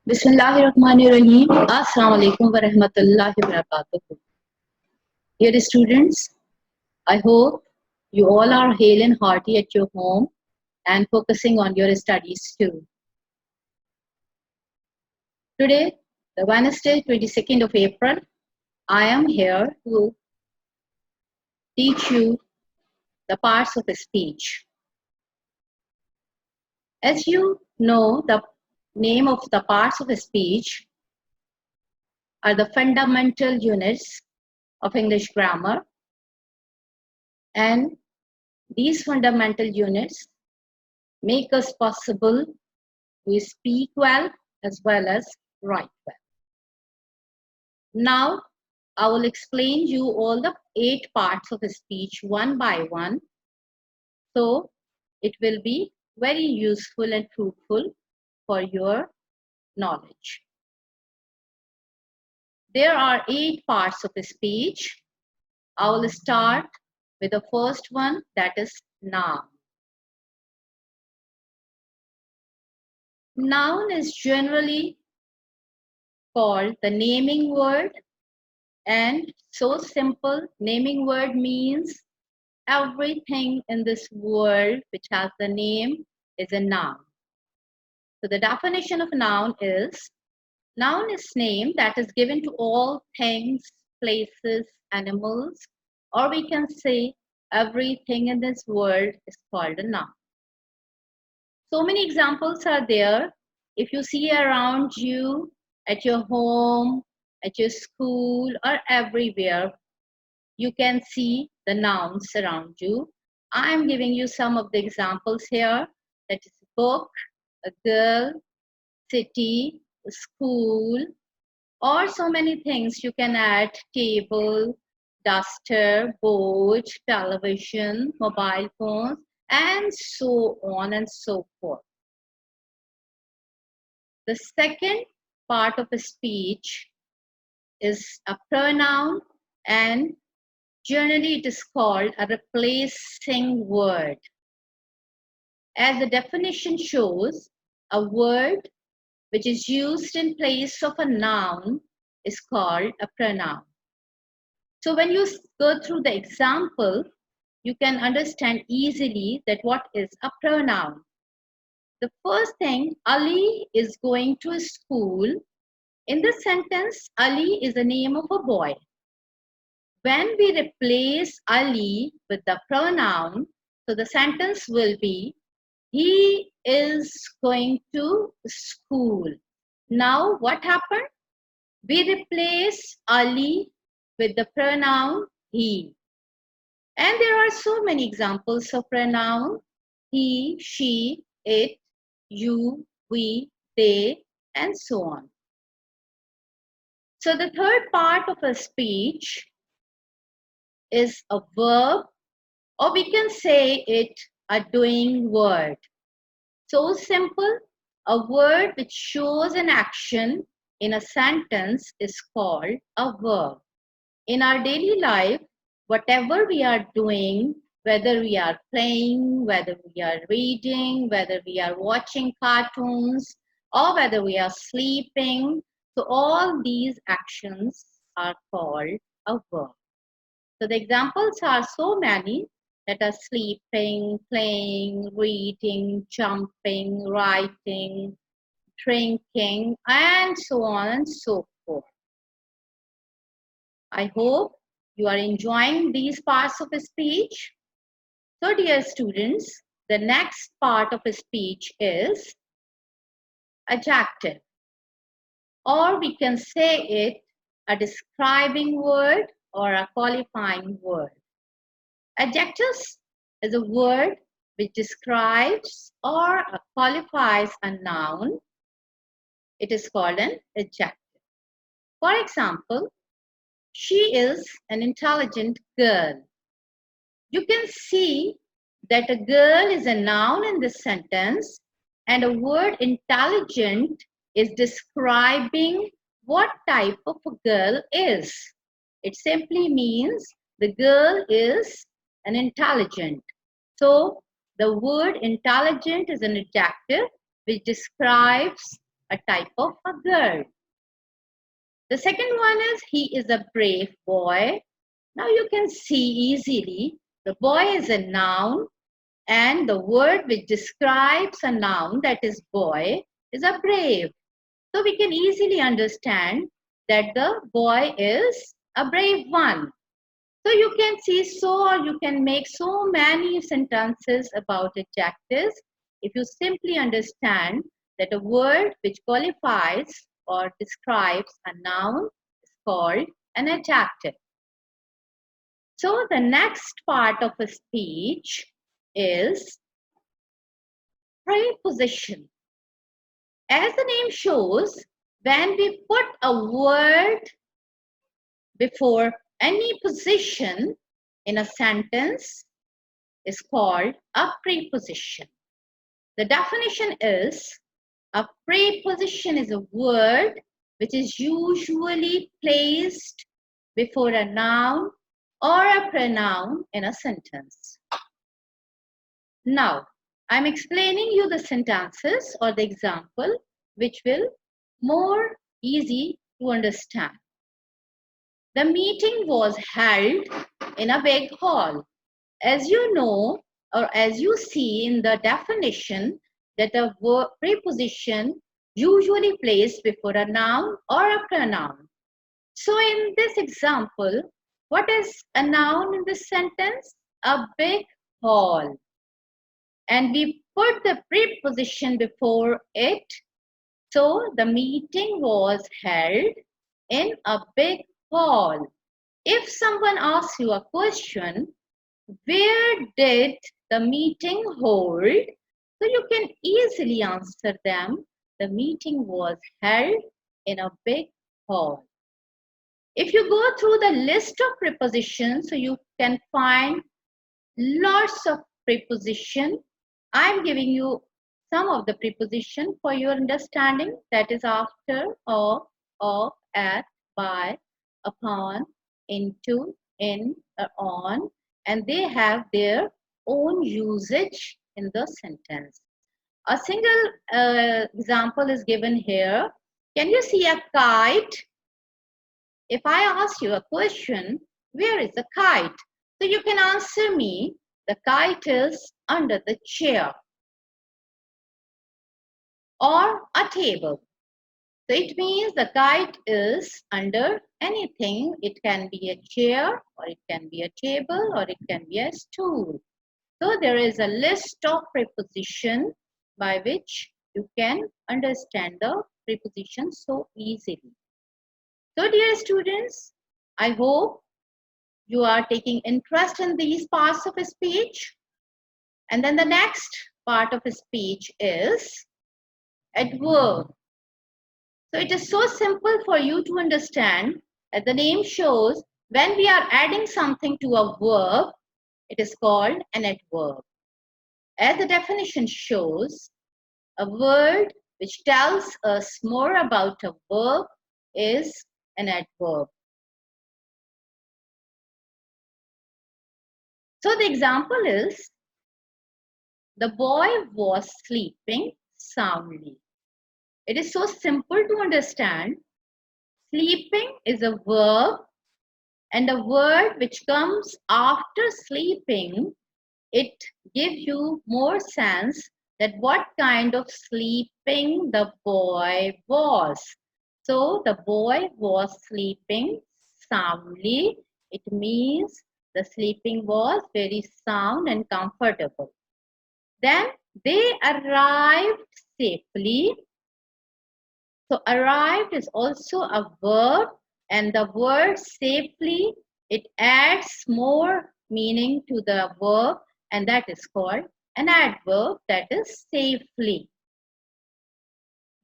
Bismillahirrahmanirrahim. Assalamu alaikum wa rahmatullahi wa barakatuh. Dear students, I hope you all are hale and hearty at your home and focusing on your studies too. Today, the Wednesday, 22nd of April, I am here to teach you the parts of speech. As you know, the name of the parts of speech are the fundamental units of English grammar, and these fundamental units make us possible to speak well as well as write well. Now, I will explain you all the 8 parts of speech one by one. So, it will be very useful and fruitful for your knowledge. There are 8 parts of speech. I will start with the first one, that is noun. Noun is generally called the naming word, and so simple. Naming word means everything in this world which has the name is a noun. So the definition of noun is name that is given to all things, places, animals, or we can say everything in this world is called a noun. So many examples are there. If you see around you, at your home, at your school, or everywhere, you can see the nouns around you. I am giving you some of the examples here. That is book, a girl, city, school, or so many things you can add: table, duster, board, television, mobile phones, and so on and so forth. The second part of a speech is a pronoun, and generally it is called a replacing word. As the definition shows, a word which is used in place of a noun is called a pronoun. So when you go through the example, you can understand easily that what is a pronoun. The first thing, Ali is going to school. In this sentence, Ali is the name of a boy. When we replace Ali with the pronoun, so the sentence will be, he is going to school. Now what happened? We replace Ali with the pronoun he. And there are so many examples of pronoun: he, she, it, you, we, they, and so on. So the third part of a speech is a verb, or we can say it a doing word. So simple, a word which shows an action in a sentence is called a verb. In our daily life, whatever we are doing, whether we are playing, whether we are reading, whether we are watching cartoons, or whether we are sleeping, so all these actions are called a verb. So the examples are so many, that are sleeping, playing, reading, jumping, writing, drinking, and so on and so forth. I hope you are enjoying these parts of a speech. So dear students, the next part of a speech is adjective, or we can say it a describing word or a qualifying word. Adjectives is a word which describes or qualifies a noun. It is called an adjective. For example, she is an intelligent girl. You can see that a girl is a noun in this sentence, and a word intelligent is describing what type of a girl is. It simply means the girl is an intelligent. So the word intelligent is an adjective which describes a type of a girl. The second one is he is a brave boy. Now you can see easily the boy is a noun and the word which describes a noun, that is boy, is a brave. So we can easily understand that the boy is a brave one. So you can see or you can make so many sentences about adjectives if you simply understand that a word which qualifies or describes a noun is called an adjective. So the next part of a speech is preposition. As the name shows, when we put a word before any position in a sentence is called a preposition. The definition is a preposition is a word which is usually placed before a noun or a pronoun in a sentence. Now, I'm explaining you the sentences or the example which will more easy to understand. The meeting was held in a big hall. As you know, or as you see in the definition, that a preposition usually placed before a noun or a pronoun. So in this example, what is a noun in this sentence? A big hall. And we put the preposition before it. So the meeting was held in a big hall. If someone asks you a question, where did the meeting hold? So you can easily answer them. The meeting was held in a big hall. If you go through the list of prepositions, so you can find lots of preposition. I'm giving you some of the preposition for your understanding. That is after, of, at, by, upon, into, in, or on, and they have their own usage in the sentence. A single example is given here. Can you see a kite? If I ask you a question, where is the kite? So you can answer me, the kite is under the chair or a table. So it means the kite is under anything. It can be a chair, or it can be a table, or it can be a stool. So there is a list of preposition by which you can understand the preposition so easily. So dear students, I hope you are taking interest in these parts of a speech. And then the next part of a speech is adverb. So it is so simple for you to understand. As the name shows, when we are adding something to a verb, it is called an adverb. As the definition shows, a word which tells us more about a verb is an adverb. So the example is, the boy was sleeping soundly. It is so simple to understand. Sleeping is a verb, and a word which comes after sleeping, it gives you more sense that what kind of sleeping the boy was. So the boy was sleeping soundly. It means the sleeping was very sound and comfortable. Then they arrived safely. So arrived is also a verb, and the word safely, it adds more meaning to the verb, and that is called an adverb, that is safely.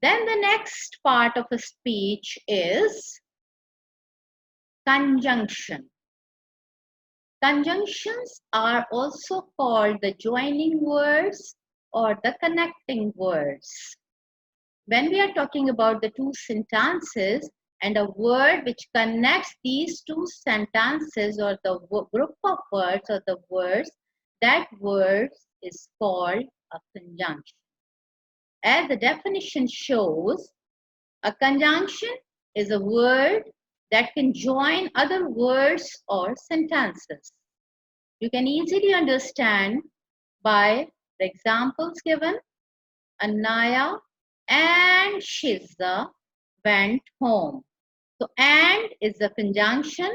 Then the next part of a speech is conjunction. Conjunctions are also called the joining words or the connecting words. When we are talking about the two sentences and a word which connects these two sentences or the group of words or the words, that word is called a conjunction. As the definition shows, A conjunction is a word that can join other words or sentences. You can easily understand by the examples given. Anaya and Shiza went home. So, and is a conjunction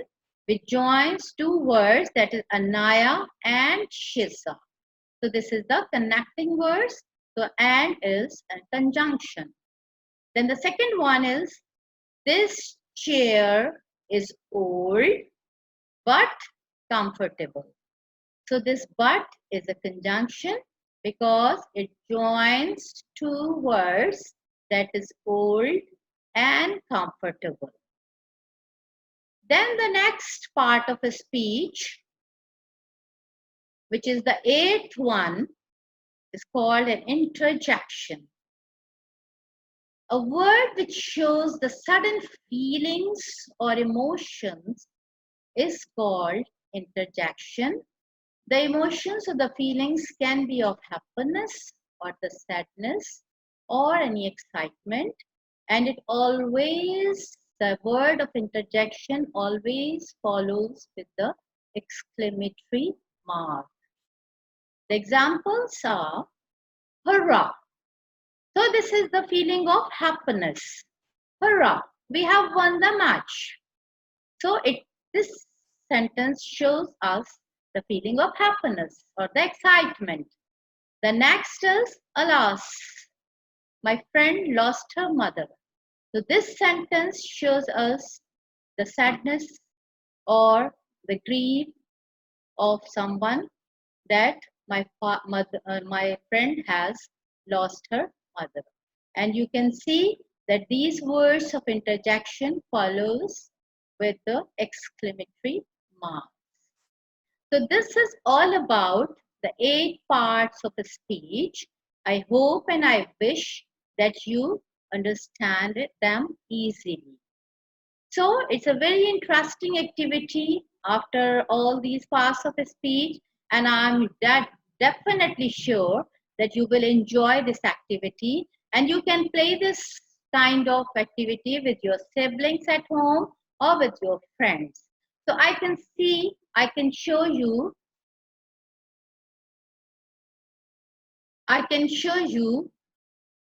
which joins two words, that is Anaya and Shiza. So, this is the connecting words. So, and is a conjunction. Then the second one is, this chair is old but comfortable. So this but is a conjunction because it joins two words, that is old and comfortable. Then the next part of a speech, which is the eighth one, is called an interjection. A word which shows the sudden feelings or emotions is called interjection. The emotions or the feelings can be of happiness or the sadness or any excitement, and it always, the word of interjection always follows with the exclamatory mark. The examples are hurrah. So this is the feeling of happiness. Hurrah, we have won the match. So this sentence shows us the feeling of happiness or the excitement. The next is, alas, my friend lost her mother. So this sentence shows us the sadness or the grief of someone, that my friend has lost her mother. And you can see that these words of interjection follows with the exclamatory mark. So this is all about the 8 parts of a speech. I hope and I wish that you understand them easily. So it's a very interesting activity after all these parts of a speech, and I'm definitely sure that you will enjoy this activity, and you can play this kind of activity with your siblings at home or with your friends. So I can show you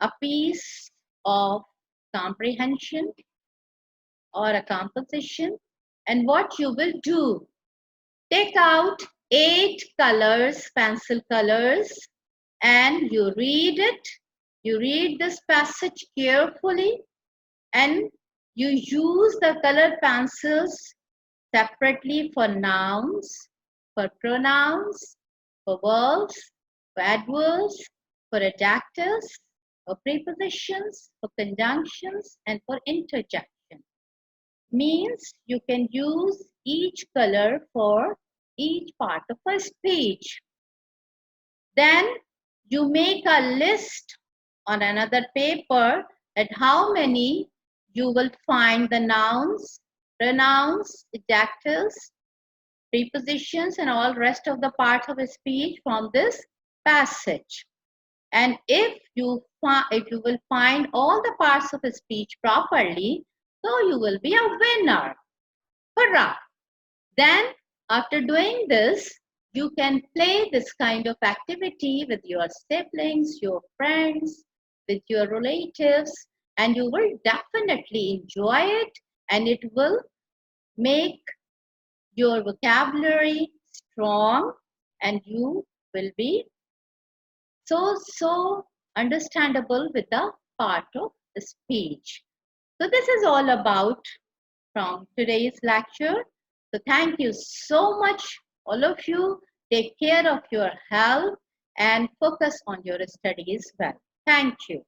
a piece of comprehension or a composition, and what you will do, take out 8 colors, pencil colors, and you read it. You read this passage carefully, and you use the colored pencils separately for nouns, for pronouns, for verbs, for adverbs, for adjectives, for prepositions, for conjunctions, and for interjection. Means you can use each color for each part of a speech. Then you make a list on another paper at how many you will find the nouns, pronouns, adjectives, prepositions, and all rest of the parts of a speech from this passage. And if you will find all the parts of a speech properly, so you will be a winner. Hurrah! Then after doing this, you can play this kind of activity with your siblings, your friends, with your relatives, and you will definitely enjoy it, and it will make your vocabulary strong, and you will be so understandable with the part of the speech. So this is all about from today's lecture. So thank you so much, all of you. Take care of your health and focus on your studies well. Thank you.